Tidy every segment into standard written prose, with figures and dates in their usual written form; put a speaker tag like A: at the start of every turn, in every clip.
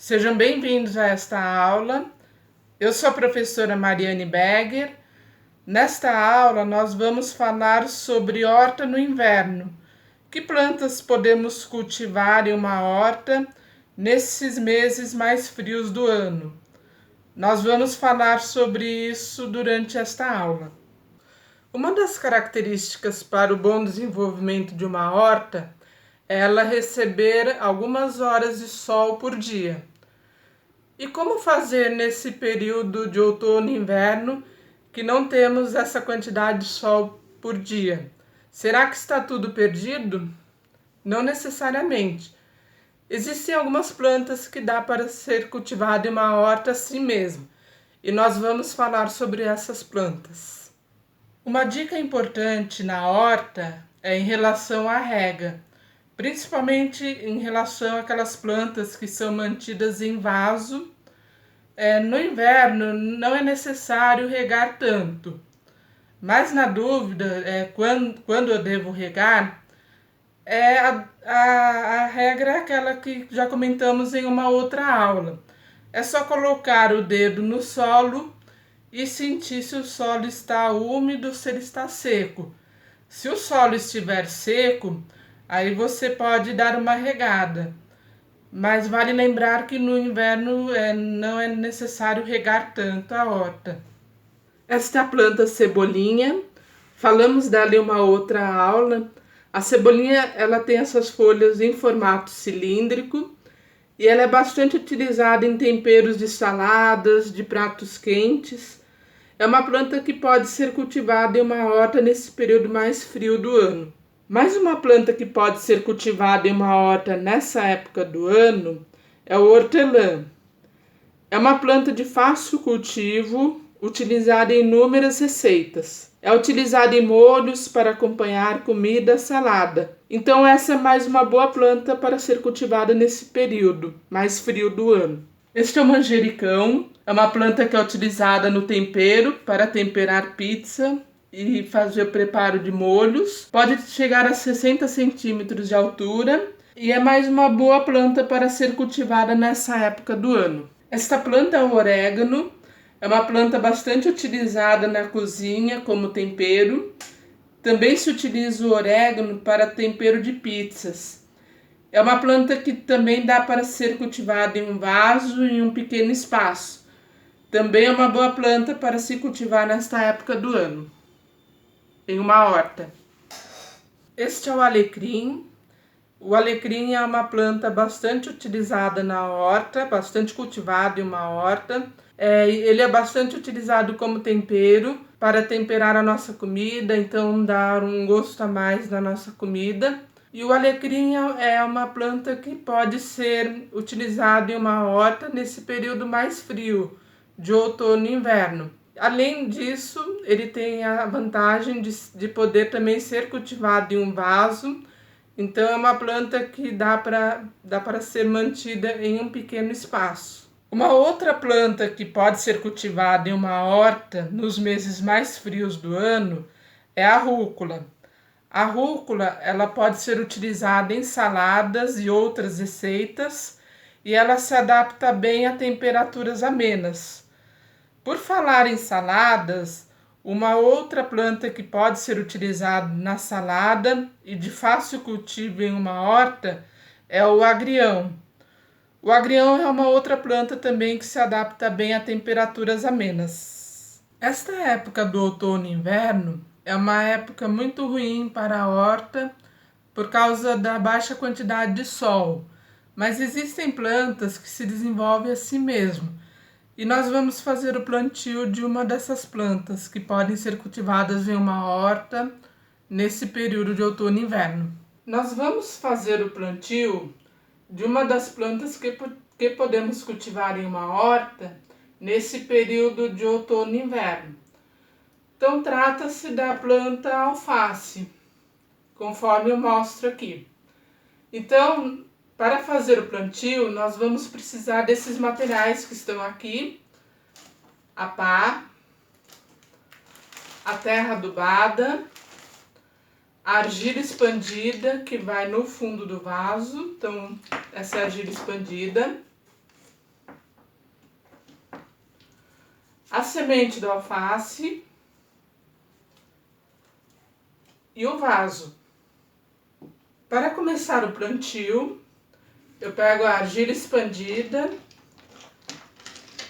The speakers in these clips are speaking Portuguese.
A: Sejam bem-vindos a esta aula. Eu sou a professora Mariane Berger. Nesta aula, nós vamos falar sobre horta no inverno. Que plantas podemos cultivar em uma horta nesses meses mais frios do ano? Nós vamos falar sobre isso durante esta aula. Uma das características para o bom desenvolvimento de uma horta é ela receber algumas horas de sol por dia. E como fazer nesse período de outono e inverno que não temos essa quantidade de sol por dia? Será que está tudo perdido? Não necessariamente. Existem algumas plantas que dá para ser cultivado em uma horta assim mesmo, e nós vamos falar sobre essas plantas. Uma dica importante na horta é em relação à rega, principalmente em relação àquelas plantas que são mantidas em vaso. No inverno não é necessário regar tanto, mas na dúvida, quando eu devo regar, a regra é aquela que já comentamos em uma outra aula. É só colocar o dedo no solo e sentir se o solo está úmido, se ele está seco. Se o solo estiver seco, aí você pode dar uma regada. Mas vale lembrar que no inverno não é necessário regar tanto a horta. Esta é a planta cebolinha. Falamos dela em uma outra aula. A cebolinha ela tem essas folhas em formato cilíndrico e ela é bastante utilizada em temperos de saladas, de pratos quentes. É uma planta que pode ser cultivada em uma horta nesse período mais frio do ano. Mais uma planta que pode ser cultivada em uma horta nessa época do ano é o hortelã. É uma planta de fácil cultivo, utilizada em inúmeras receitas. É utilizada em molhos para acompanhar comida salada. Então essa é mais uma boa planta para ser cultivada nesse período mais frio do ano. Este é o manjericão. É uma planta que é utilizada no tempero para temperar pizza e fazer o preparo de molhos. Pode chegar a 60 centímetros de altura e é mais uma boa planta para ser cultivada nessa época do ano. Esta planta é o orégano, é uma planta bastante utilizada na cozinha como tempero. Também se utiliza o orégano para tempero de pizzas. É uma planta que também dá para ser cultivada em um vaso e em um pequeno espaço. Também é uma boa planta para se cultivar nesta época do ano, em uma horta. Este é o alecrim. O alecrim é uma planta bastante utilizada na horta, bastante cultivado em uma horta. Ele é bastante utilizado como tempero para temperar a nossa comida, então dar um gosto a mais na nossa comida. E o alecrim é uma planta que pode ser utilizada em uma horta nesse período mais frio, de outono e inverno. Além disso, ele tem a vantagem de poder também ser cultivado em um vaso. Então é uma planta que dá para ser mantida em um pequeno espaço. Uma outra planta que pode ser cultivada em uma horta nos meses mais frios do ano é a rúcula. A rúcula ela pode ser utilizada em saladas e outras receitas e ela se adapta bem a temperaturas amenas. Por falar em saladas, uma outra planta que pode ser utilizada na salada e de fácil cultivo em uma horta é o agrião. O agrião é uma outra planta também que se adapta bem a temperaturas amenas. Esta época do outono e inverno é uma época muito ruim para a horta por causa da baixa quantidade de sol, mas existem plantas que se desenvolvem assim mesmo. E nós vamos fazer o plantio de uma dessas plantas que podem ser cultivadas em uma horta nesse período de outono e inverno. Nós vamos fazer o plantio de uma das plantas que podemos cultivar em uma horta nesse período de outono e inverno. Então trata-se da planta alface, conforme eu mostro aqui. Então, para fazer o plantio, nós vamos precisar desses materiais que estão aqui: a pá, a terra adubada, a argila expandida que vai no fundo do vaso. Então, essa é a argila expandida. a semente do alface e o vaso. Para começar o plantio, eu pego a argila expandida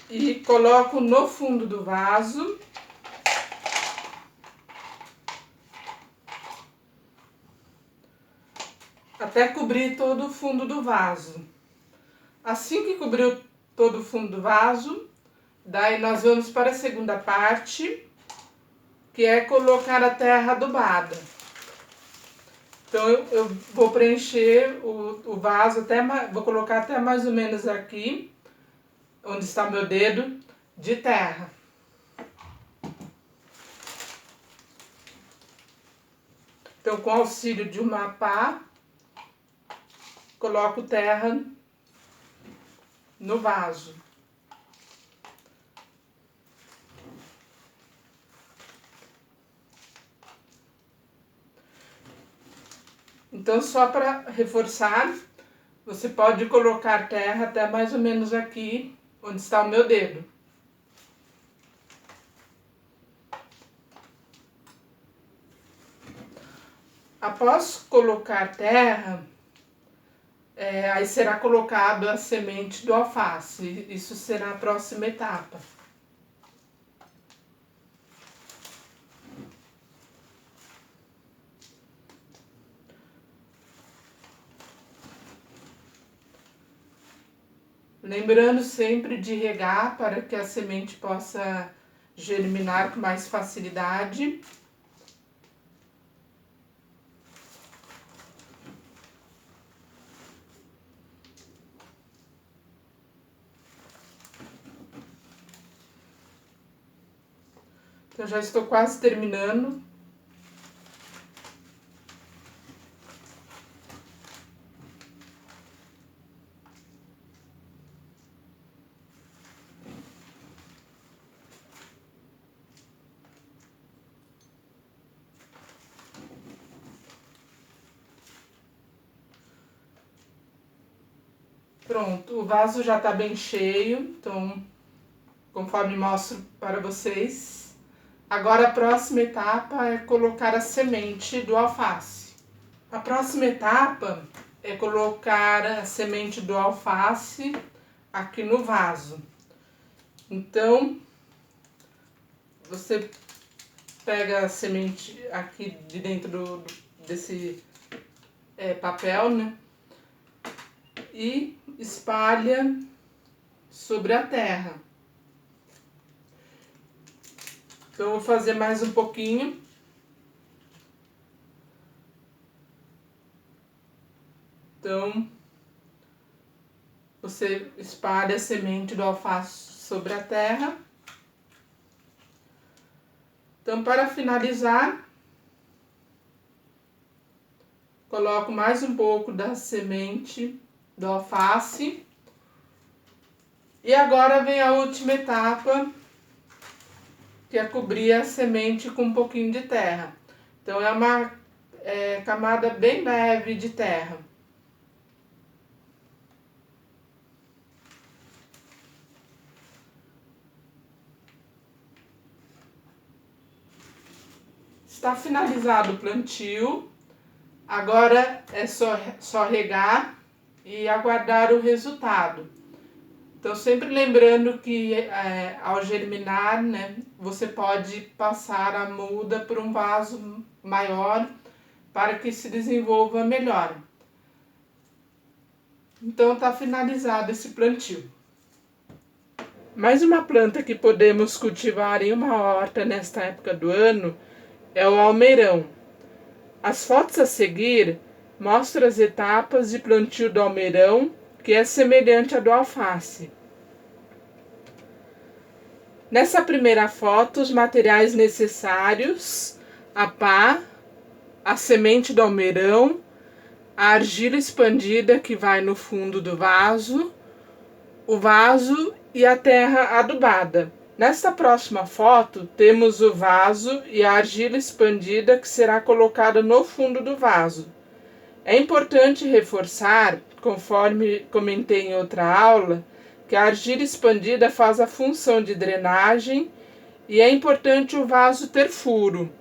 A: e coloco no fundo do vaso. Até cobrir todo o fundo do vaso. Assim que cobriu todo o fundo do vaso, daí nós vamos para a segunda parte, que é colocar a terra adubada. Então eu vou preencher o vaso, vou colocar até mais ou menos aqui, onde está meu dedo, de terra. Então, com auxílio de uma pá, coloco terra no vaso. Então, só para reforçar, você pode colocar terra até mais ou menos aqui, onde está o meu dedo. Após colocar terra, aí será colocado a semente do alface. Isso será a próxima etapa. Lembrando sempre de regar para que a semente possa germinar com mais facilidade. Então, já estou quase terminando. Pronto, o vaso já está bem cheio, então, conforme mostro para vocês. Agora a próxima etapa é colocar a semente do alface. A próxima etapa é colocar a semente do alface aqui no vaso. Então, você pega a semente aqui de dentro desse papel, né? E espalha sobre a terra. Então, eu vou fazer mais um pouquinho. Então, você espalha a semente do alface sobre a terra. Então, para finalizar, coloco mais um pouco da semente do alface. E agora vem a última etapa, que é cobrir a semente com um pouquinho de terra. Então, é uma camada bem leve de terra. Está finalizado o plantio. Agora é só regar e aguardar o resultado. Então, sempre lembrando que ao germinar, né, você pode passar a muda por um vaso maior para que se desenvolva melhor. Então, está finalizado esse plantio. Mais uma planta que podemos cultivar em uma horta nesta época do ano é o almeirão. As fotos a seguir mostram as etapas de plantio do almeirão, que é semelhante à do alface. Nessa primeira foto, os materiais necessários: a pá, a semente do almeirão, a argila expandida que vai no fundo do vaso, o vaso e a terra adubada. Nesta próxima foto, temos o vaso e a argila expandida que será colocada no fundo do vaso. É importante reforçar, conforme comentei em outra aula, que a argila expandida faz a função de drenagem e é importante o vaso ter furo.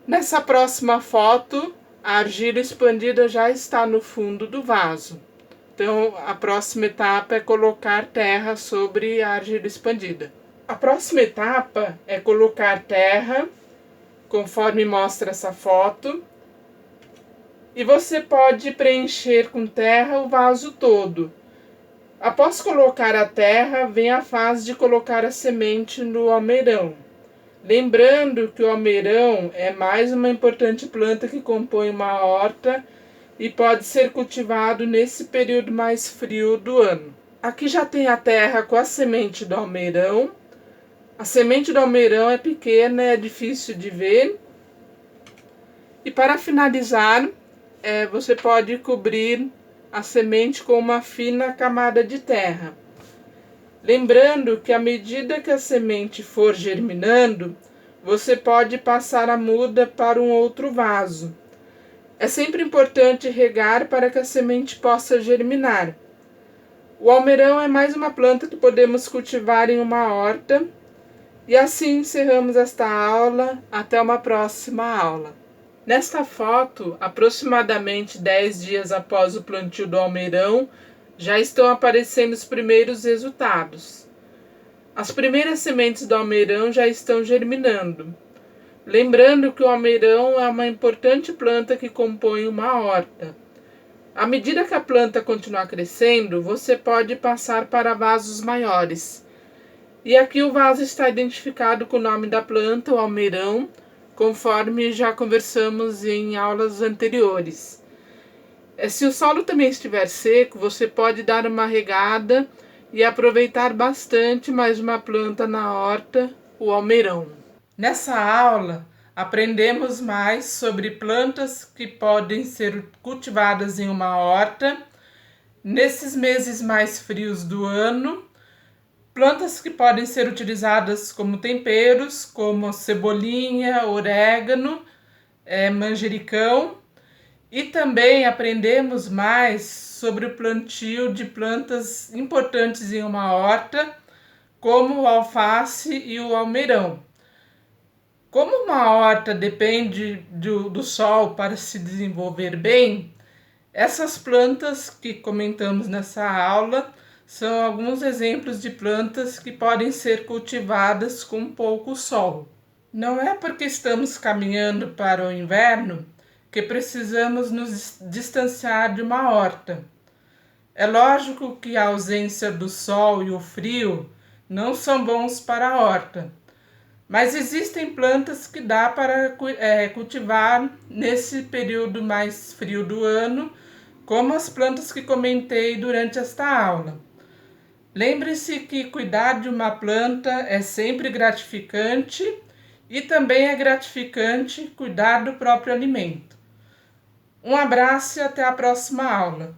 A: Nessa próxima foto, a argila expandida já está no fundo do vaso. Então, a próxima etapa é colocar terra sobre a argila expandida. A próxima etapa é colocar terra, conforme mostra essa foto. E você pode preencher com terra o vaso todo. Após colocar a terra, vem a fase de colocar a semente no almeirão. Lembrando que o almeirão é mais uma importante planta que compõe uma horta e pode ser cultivado nesse período mais frio do ano. Aqui já tem a terra com a semente do almeirão. A semente do almeirão é pequena, é difícil de ver. E para finalizar, você pode cobrir a semente com uma fina camada de terra. Lembrando que à medida que a semente for germinando, você pode passar a muda para um outro vaso. É sempre importante regar para que a semente possa germinar. O almeirão é mais uma planta que podemos cultivar em uma horta. E assim encerramos esta aula. Até uma próxima aula. Nesta foto, aproximadamente 10 dias após o plantio do almeirão, já estão aparecendo os primeiros resultados. As primeiras sementes do almeirão já estão germinando. Lembrando que o almeirão é uma importante planta que compõe uma horta. À medida que a planta continuar crescendo, você pode passar para vasos maiores. E aqui o vaso está identificado com o nome da planta, o almeirão, conforme já conversamos em aulas anteriores. Se o solo também estiver seco, você pode dar uma regada e aproveitar bastante mais uma planta na horta, o almeirão. Nessa aula, aprendemos mais sobre plantas que podem ser cultivadas em uma horta nesses meses mais frios do ano. Plantas que podem ser utilizadas como temperos, como cebolinha, orégano, manjericão. E também aprendemos mais sobre o plantio de plantas importantes em uma horta, como o alface e o almeirão. Como uma horta depende do sol para se desenvolver bem, essas plantas que comentamos nessa aula são alguns exemplos de plantas que podem ser cultivadas com pouco sol. Não é porque estamos caminhando para o inverno que precisamos nos distanciar de uma horta. É lógico que a ausência do sol e o frio não são bons para a horta, mas existem plantas que dá para cultivar nesse período mais frio do ano, como as plantas que comentei durante esta aula. Lembre-se que cuidar de uma planta é sempre gratificante e também é gratificante cuidar do próprio alimento. Um abraço e até a próxima aula.